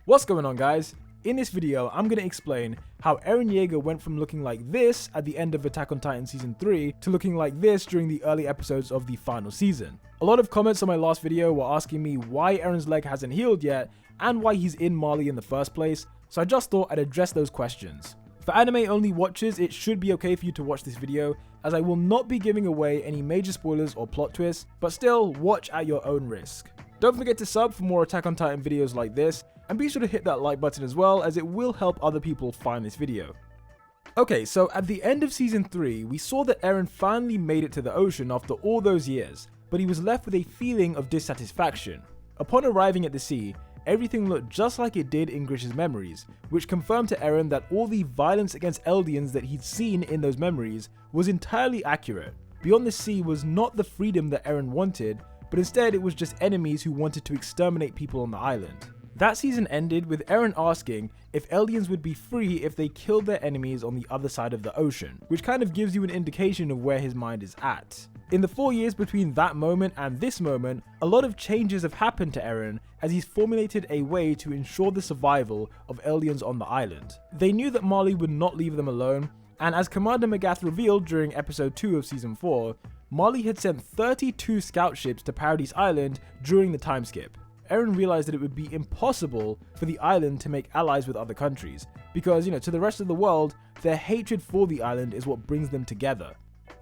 What's going on, guys? In this video, I'm going to explain how Eren Yaeger went from looking like this at the end of Attack on Titan Season 3 to looking like this during the early episodes of the final season. A lot of comments on my last video were asking me why Eren's leg hasn't healed yet and why he's in Marley in the first place, so I just thought I'd address those questions. For anime only watchers, it should be okay for you to watch this video, as I will not be giving away any major spoilers or plot twists, but still, watch at your own risk. Don't forget to sub for more Attack on Titan videos like this, and be sure to hit that like button as well, as it will help other people find this video. Okay, so at the end of Season 3, we saw that Eren finally made it to the ocean after all those years, but he was left with a feeling of dissatisfaction. Upon arriving at the sea, everything looked just like it did in Grisha's memories, which confirmed to Eren that all the violence against Eldians that he'd seen in those memories was entirely accurate. Beyond the sea was not the freedom that Eren wanted, but instead it was just enemies who wanted to exterminate people on the island. That season ended with Eren asking if Eldians would be free if they killed their enemies on the other side of the ocean, which kind of gives you an indication of where his mind is at. In the 4 years between that moment and this moment, a lot of changes have happened to Eren as he's formulated a way to ensure the survival of Eldians on the island. They knew that Marley would not leave them alone, and as Commander Magath revealed during episode 2 of season 4, Marley had sent 32 scout ships to Paradise Island during the time skip. Eren realized that it would be impossible for the island to make allies with other countries, because, to the rest of the world, their hatred for the island is what brings them together.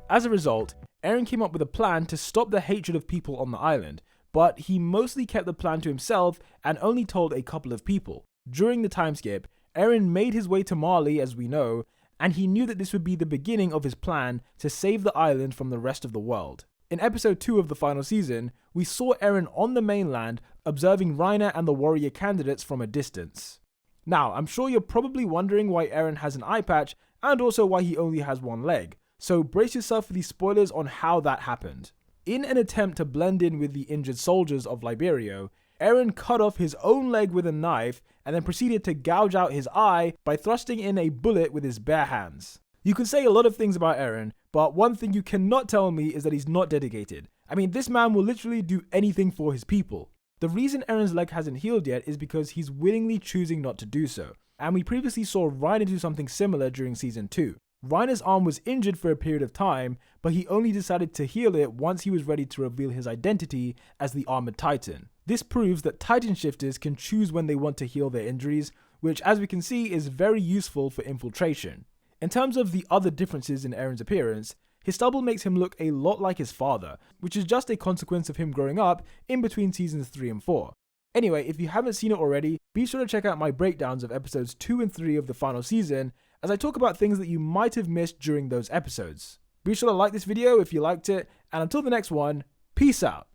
As a result, Eren came up with a plan to stop the hatred of people on the island, but he mostly kept the plan to himself and only told a couple of people. During the time skip, Eren made his way to Marley, as we know, and he knew that this would be the beginning of his plan to save the island from the rest of the world. In episode 2 of the final season, we saw Eren on the mainland observing Reiner and the warrior candidates from a distance. Now, I'm sure you're probably wondering why Eren has an eye patch and also why he only has one leg, so brace yourself for these spoilers on how that happened. In an attempt to blend in with the injured soldiers of Liberio, Eren cut off his own leg with a knife and then proceeded to gouge out his eye by thrusting in a bullet with his bare hands. You can say a lot of things about Eren, but one thing you cannot tell me is that he's not dedicated. I mean, this man will literally do anything for his people. The reason Eren's leg hasn't healed yet is because he's willingly choosing not to do so, and we previously saw Reiner do something similar during season 2. Reiner's arm was injured for a period of time, but he only decided to heal it once he was ready to reveal his identity as the Armored Titan. This proves that Titan shifters can choose when they want to heal their injuries, which, as we can see, is very useful for infiltration. In terms of the other differences in Eren's appearance, his stubble makes him look a lot like his father, which is just a consequence of him growing up in between seasons 3 and 4. Anyway, if you haven't seen it already, be sure to check out my breakdowns of episodes 2 and 3 of the final season, as I talk about things that you might have missed during those episodes. Be sure to like this video if you liked it, and until the next one, peace out.